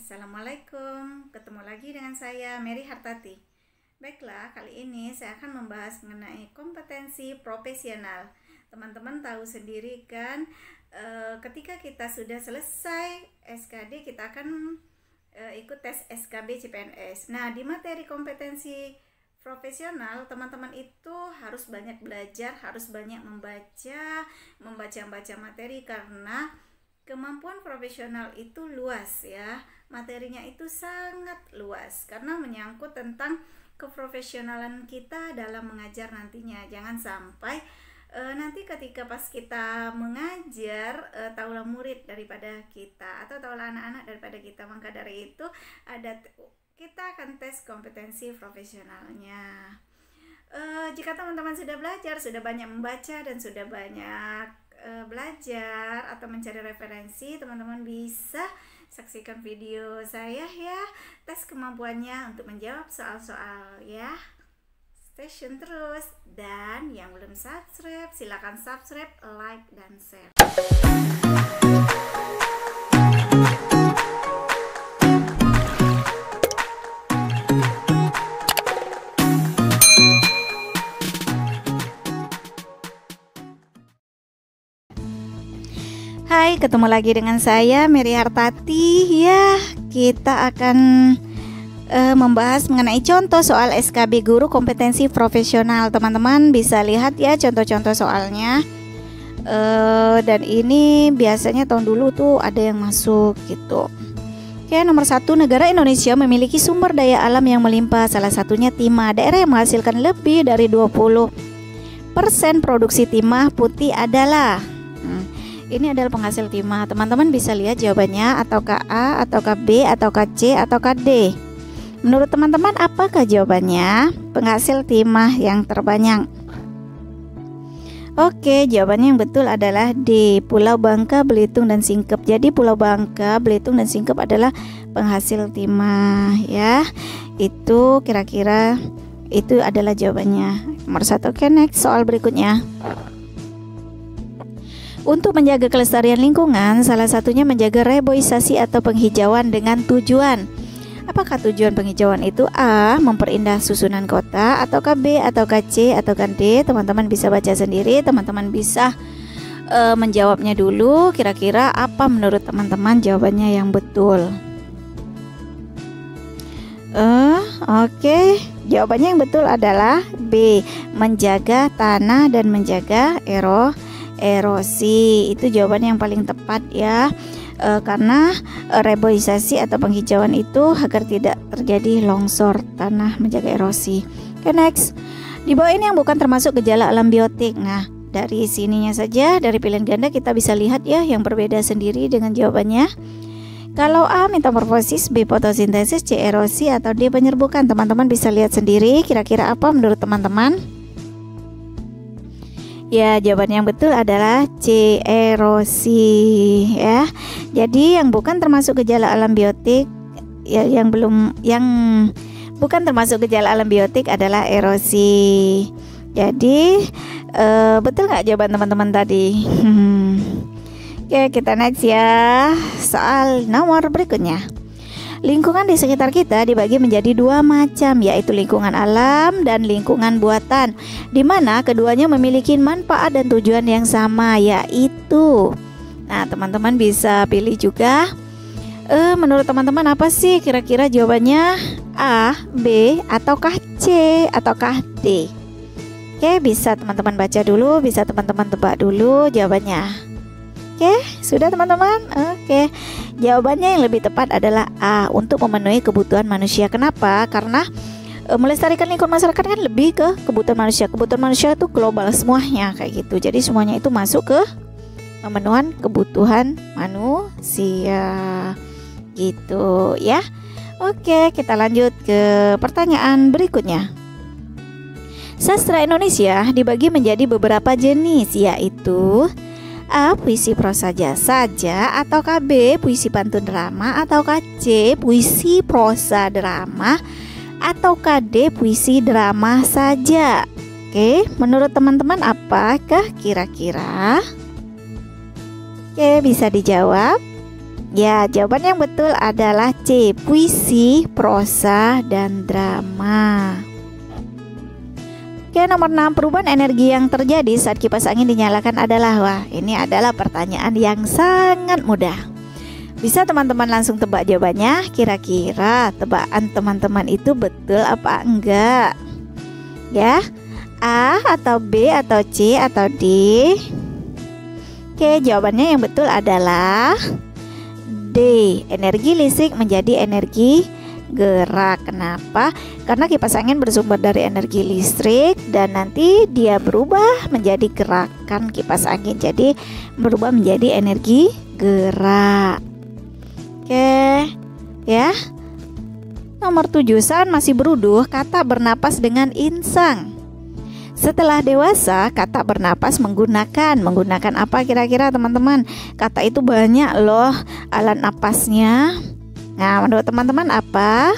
Assalamualaikum, ketemu lagi dengan saya Mary Hartati. Baiklah, kali ini saya akan membahas mengenai kompetensi profesional. Teman-teman tahu sendiri kan, ketika kita sudah selesai SKD kita akan ikut tes SKB CPNS. Nah, di materi kompetensi profesional, teman-teman itu harus banyak belajar, harus banyak membaca materi, karena kemampuan profesional itu luas ya. Materinya itu sangat luas karena menyangkut tentang keprofesionalan kita dalam mengajar nantinya. Jangan sampai nanti ketika pas kita mengajar taulah murid daripada kita atau taulah anak-anak daripada kita. Maka dari itu kita akan tes kompetensi profesionalnya. Jika teman-teman sudah belajar, sudah banyak membaca dan sudah banyak belajar atau mencari referensi, teman-teman bisa saksikan video saya ya, tes kemampuannya untuk menjawab soal-soal ya. Stay tune terus, dan yang belum subscribe silakan subscribe, like, dan share. Hai, ketemu lagi dengan saya Mary Hartati ya. Kita akan membahas mengenai contoh soal SKB Guru Kompetensi Profesional. Teman-teman bisa lihat ya contoh-contoh soalnya. Dan ini biasanya tahun dulu tuh ada yang masuk gitu. Oke, nomor 1, negara Indonesia memiliki sumber daya alam yang melimpah. Salah satunya timah. Daerah yang menghasilkan lebih dari 20% produksi timah putih adalah ini adalah penghasil timah. Teman-teman bisa lihat jawabannya, ataukah A, ataukah B, ataukah C, ataukah D. Menurut teman-teman apakah jawabannya? Penghasil timah yang terbanyak. Oke, jawabannya yang betul adalah D, Pulau Bangka, Belitung, dan Singkep. Jadi Pulau Bangka, Belitung, dan Singkep adalah penghasil timah ya. Itu kira-kira itu adalah jawabannya. Nomor 1. Oke, next soal berikutnya. Untuk menjaga kelestarian lingkungan, salah satunya menjaga reboisasi atau penghijauan dengan tujuan. Apakah tujuan penghijauan itu? A, memperindah susunan kota, ataukah B, ataukah C, ataukah D? Teman-teman bisa baca sendiri, teman-teman bisa menjawabnya dulu. Kira-kira apa menurut teman-teman jawabannya yang betul? Oke, jawabannya yang betul adalah B, menjaga tanah dan menjaga erosi. Itu jawaban yang paling tepat ya, karena reboisasi atau penghijauan itu agar tidak terjadi longsor tanah, menjaga erosi. Oke, next. Di bawah ini yang bukan termasuk gejala alam biotik. Nah, dari sininya saja, dari pilihan ganda kita bisa lihat ya yang berbeda sendiri dengan jawabannya. Kalau A, metamorfosis, B, fotosintesis, C, erosi, atau D, penyerbukan. Teman-teman bisa lihat sendiri kira-kira apa menurut teman-teman. Ya, jawaban yang betul adalah C, erosi ya. Jadi yang bukan termasuk gejala alam biotik ya, yang bukan termasuk gejala alam biotik adalah erosi. Jadi betul nggak jawaban teman-teman tadi? Oke, kita next ya. Soal nomor berikutnya. Lingkungan di sekitar kita dibagi menjadi dua macam, yaitu lingkungan alam dan lingkungan buatan, di mana keduanya memiliki manfaat dan tujuan yang sama, yaitu. Nah, teman-teman bisa pilih juga. Menurut teman-teman apa sih kira-kira jawabannya? A, B, ataukah C, ataukah D? Oke, bisa teman-teman baca dulu, bisa teman-teman tebak dulu jawabannya. Oke, sudah teman-teman? Oke, jawabannya yang lebih tepat adalah A, untuk memenuhi kebutuhan manusia. Kenapa? Karena melestarikan lingkungan masyarakat kan lebih ke kebutuhan manusia. Kebutuhan manusia itu global semuanya kayak gitu. Jadi semuanya itu masuk ke pemenuhan kebutuhan manusia gitu ya. Oke, kita lanjut ke pertanyaan berikutnya. Sastra Indonesia dibagi menjadi beberapa jenis, yaitu A, puisi prosa saja, ataukah B, puisi pantun drama, ataukah C, puisi prosa drama, ataukah D, puisi drama saja? Oke, menurut teman-teman apakah kira-kira? Oke, bisa dijawab. Ya, jawaban yang betul adalah C, puisi, prosa, dan drama. Oke, nomor 6, perubahan energi yang terjadi saat kipas angin dinyalakan adalah, wah, ini adalah pertanyaan yang sangat mudah. Bisa teman-teman langsung tebak jawabannya? Kira-kira tebakan teman-teman itu betul apa enggak? Ya, A atau B atau C atau D? Oke, jawabannya yang betul adalah D. Energi listrik menjadi energi gerak. Kenapa? Karena kipas angin bersumber dari energi listrik dan nanti dia berubah menjadi gerakan kipas angin. Jadi berubah menjadi energi gerak. Oke, ya. Nomor 7, saat masih beruduh, kata bernapas dengan insang. Setelah dewasa, kata bernapas menggunakan apa kira-kira teman-teman? Kata itu banyak loh alat napasnya. Nah, menurut teman-teman apa?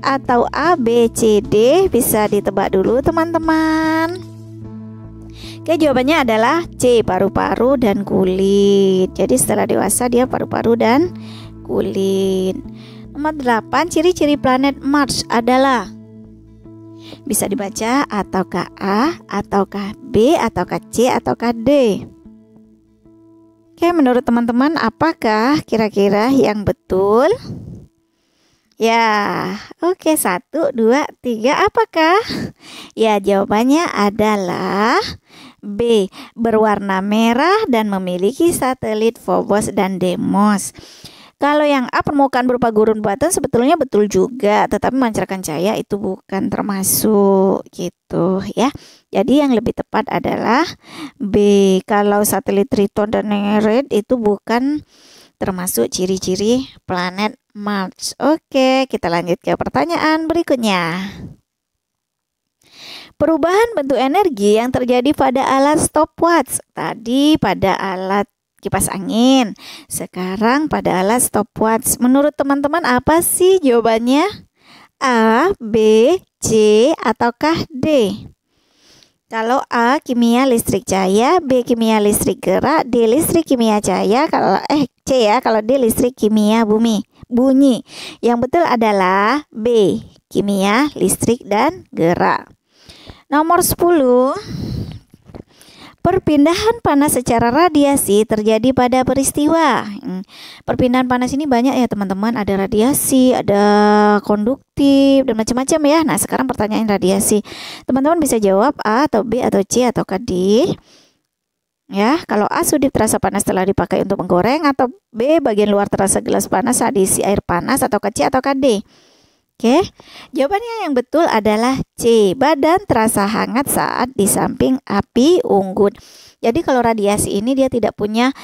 Atau A, B, C, D? Bisa ditebak dulu teman-teman. Oke, jawabannya adalah C, paru-paru dan kulit. Jadi setelah dewasa dia paru-paru dan kulit. Nomor 8, ciri-ciri planet Mars adalah, bisa dibaca ataukah A, ataukah B, ataukah C, ataukah D? Oke, menurut teman-teman apakah kira-kira yang betul? Ya, oke, 1, 2, 3, apakah? Ya, jawabannya adalah B, berwarna merah dan memiliki satelit Phobos dan Deimos. Kalau yang A, permukaan berupa gurun buatan, sebetulnya betul juga, tetapi memancarkan cahaya itu bukan termasuk gitu ya. Jadi yang lebih tepat adalah B. Kalau satelit Triton dan Nereid itu bukan termasuk ciri-ciri planet Mars. Oke, kita lanjut ke pertanyaan berikutnya. Perubahan bentuk energi yang terjadi pada alat stopwatch. Tadi pada alat kipas angin, sekarang pada alat stopwatch. Menurut teman-teman apa sih jawabannya? A, B, C, ataukah D? Kalau A, kimia listrik cahaya, B, kimia listrik gerak, D, listrik kimia cahaya, kalau C ya, kalau D, listrik kimia bunyi. Yang betul adalah B, kimia listrik dan gerak. Nomor 10, perpindahan panas secara radiasi terjadi pada peristiwa. Perpindahan panas ini banyak ya teman-teman. Ada radiasi, ada konduktif, dan macam-macam ya. Nah, sekarang pertanyaan radiasi. Teman-teman bisa jawab A atau B atau C atau D. Ya, kalau A, sudip terasa panas setelah dipakai untuk menggoreng, atau B, bagian luar terasa gelas panas saat diisi air panas, atau C atau D. Oke, jawabannya yang betul adalah C, badan terasa hangat saat di samping api unggun. Jadi kalau radiasi ini dia tidak punya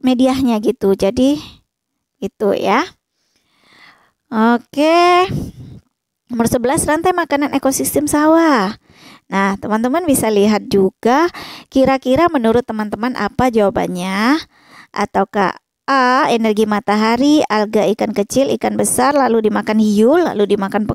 medianya gitu. Jadi itu ya. Oke. Nomor 11, rantai makanan ekosistem sawah. Nah, teman-teman bisa lihat juga kira-kira menurut teman-teman apa jawabannya? Ataukah A, energi matahari, alga, ikan kecil, ikan besar, lalu dimakan hiu, lalu dimakan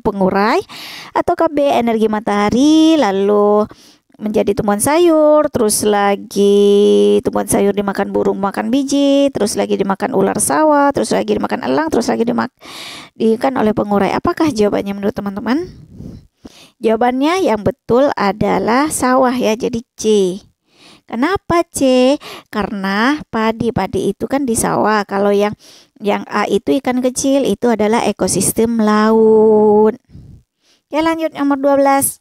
pengurai, ataukah B, energi matahari, lalu menjadi tumbuhan sayur, terus lagi tumbuhan sayur dimakan burung makan biji, terus lagi dimakan ular sawah, terus lagi dimakan elang, terus lagi dimakan oleh pengurai. Apakah jawabannya menurut teman-teman? Jawabannya yang betul adalah sawah ya, jadi C. Kenapa C? Karena padi itu kan di sawah. Kalau yang A itu ikan kecil, itu adalah ekosistem laut. Oke, lanjut nomor 12.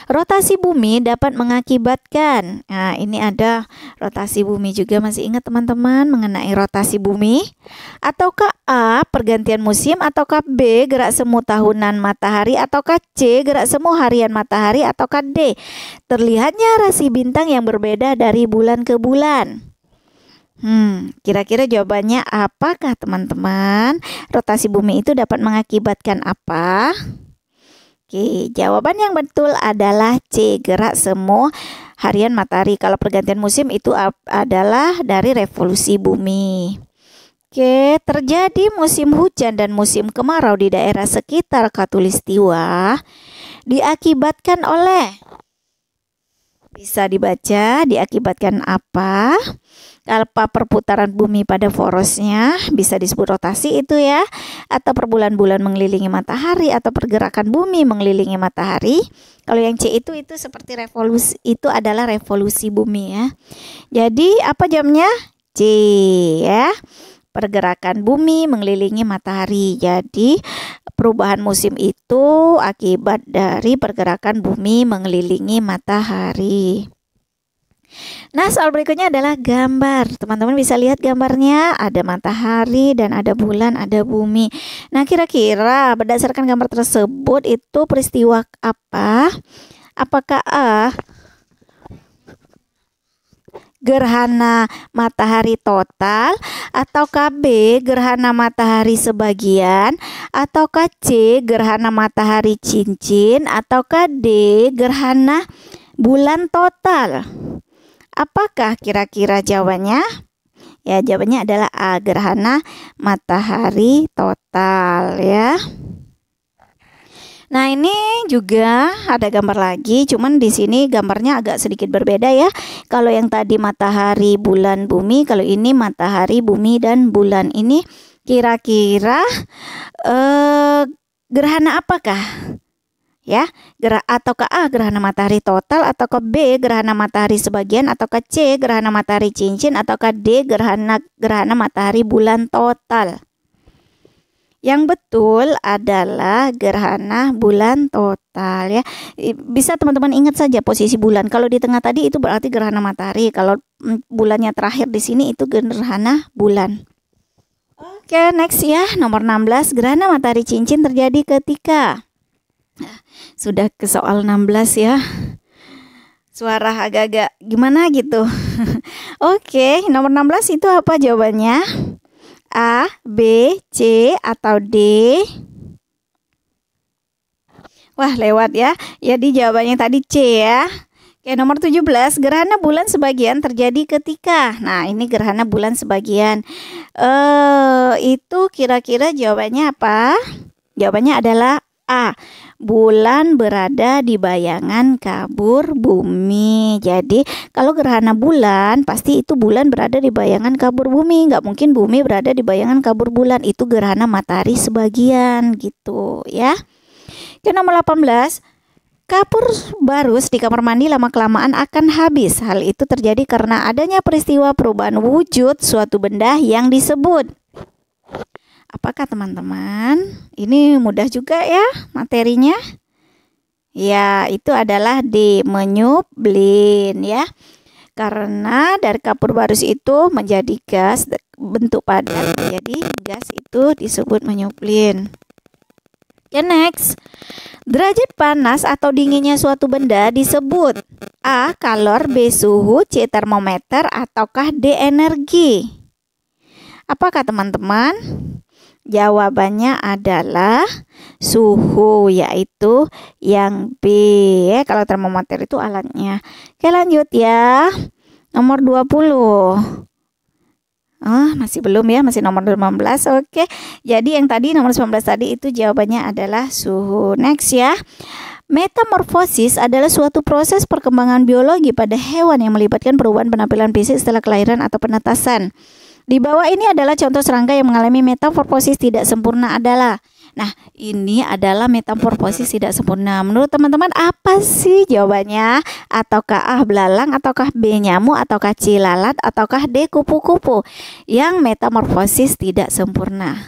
Rotasi bumi dapat mengakibatkan. Nah, ini ada rotasi bumi juga. Masih ingat teman-teman mengenai rotasi bumi? Ataukah A, pergantian musim, ataukah B, gerak semu tahunan matahari, ataukah C, gerak semu harian matahari, ataukah D, terlihatnya rasi bintang yang berbeda dari bulan ke bulan? Kira-kira jawabannya apakah teman-teman? Rotasi bumi itu dapat mengakibatkan apa? Oke, jawaban yang betul adalah C, gerak semu harian matahari. Kalau pergantian musim itu adalah dari revolusi bumi. Oke, terjadi musim hujan dan musim kemarau di daerah sekitar Khatulistiwa diakibatkan oleh, bisa dibaca diakibatkan apa? Apa perputaran bumi pada porosnya bisa disebut rotasi itu ya, atau perbulan-bulan mengelilingi matahari, atau pergerakan bumi mengelilingi matahari. Kalau yang C itu seperti revolusi, itu adalah revolusi bumi ya. Jadi apa jamnya? C ya. Pergerakan bumi mengelilingi matahari. Jadi perubahan musim itu akibat dari pergerakan bumi mengelilingi matahari. Nah, soal berikutnya adalah gambar. Teman-teman bisa lihat gambarnya, ada matahari dan ada bulan, ada bumi. Nah, kira-kira berdasarkan gambar tersebut itu peristiwa apa? Apakah A, gerhana matahari total, ataukah B, gerhana matahari sebagian, ataukah C, gerhana matahari cincin, ataukah D, gerhana bulan total? Apakah kira-kira jawabannya? Ya, jawabannya adalah A, gerhana matahari total ya. Nah, ini juga ada gambar lagi, cuman di sini gambarnya agak sedikit berbeda ya. Kalau yang tadi matahari, bulan, bumi, kalau ini matahari, bumi, dan bulan. Ini kira-kira gerhana apakah? Ya, ataukah A, gerhana matahari total, ataukah B, gerhana matahari sebagian, ataukah C, gerhana matahari cincin, ataukah D, gerhana matahari bulan total? Yang betul adalah gerhana bulan total ya. Bisa teman-teman ingat saja posisi bulan. Kalau di tengah tadi itu berarti gerhana matahari. Kalau bulannya terakhir di sini itu gerhana bulan. Oke, next ya. Nomor 16, gerhana matahari cincin terjadi ketika. Sudah ke soal 16 ya. Suara agak-agak gimana gitu. Oke, nomor 16 itu apa jawabannya? A, B, C, atau D? Wah, lewat ya. Jadi jawabannya tadi C ya. Oke, nomor 17, gerhana bulan sebagian terjadi ketika. Nah, ini gerhana bulan sebagian. Itu kira-kira jawabannya apa? Jawabannya adalah A, bulan berada di bayangan kabur bumi. Jadi kalau gerhana bulan, pasti itu bulan berada di bayangan kabur bumi. Nggak mungkin bumi berada di bayangan kabur bulan. Itu gerhana matahari sebagian gitu ya. Ke nomor 18, kapur barus di kamar mandi lama-kelamaan akan habis. Hal itu terjadi karena adanya peristiwa perubahan wujud suatu benda yang disebut. Apakah teman-teman? Ini mudah juga ya materinya. Ya, itu adalah D, menyublin ya. Karena dari kapur barus itu menjadi gas bentuk padat. Jadi gas itu disebut menyublin. Oke, next. Derajat panas atau dinginnya suatu benda disebut A, kalor, B, suhu, C, termometer, ataukah D, energi. Apakah teman-teman? Jawabannya adalah suhu, yaitu yang B ya. Kalau termometer itu alatnya. Oke, lanjut ya. Nomor 20. Masih belum ya, masih nomor 15. Oke. Jadi yang tadi nomor 19 tadi itu jawabannya adalah suhu. Next ya. Metamorfosis adalah suatu proses perkembangan biologi pada hewan yang melibatkan perubahan penampilan fisik setelah kelahiran atau penetasan. Di bawah ini adalah contoh serangga yang mengalami metamorfosis tidak sempurna adalah. Nah, ini adalah metamorfosis tidak sempurna. Menurut teman-teman apa sih jawabannya? Ataukah A, belalang, ataukah B, nyamuk, ataukah C, lalat, ataukah D, kupu-kupu yang metamorfosis tidak sempurna?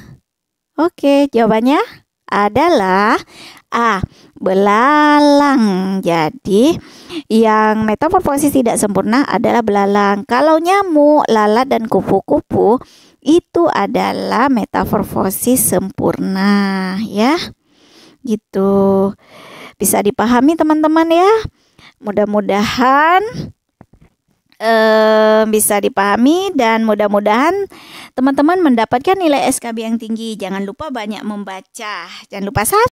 Oke, jawabannya adalah A, belalang. Jadi yang metamorfosis tidak sempurna adalah belalang. Kalau nyamuk, lalat, dan kupu-kupu itu adalah metamorfosis sempurna ya. Gitu. Bisa dipahami teman-teman ya. Mudah-mudahan bisa dipahami dan mudah-mudahan teman-teman mendapatkan nilai SKB yang tinggi. Jangan lupa banyak membaca. Jangan lupa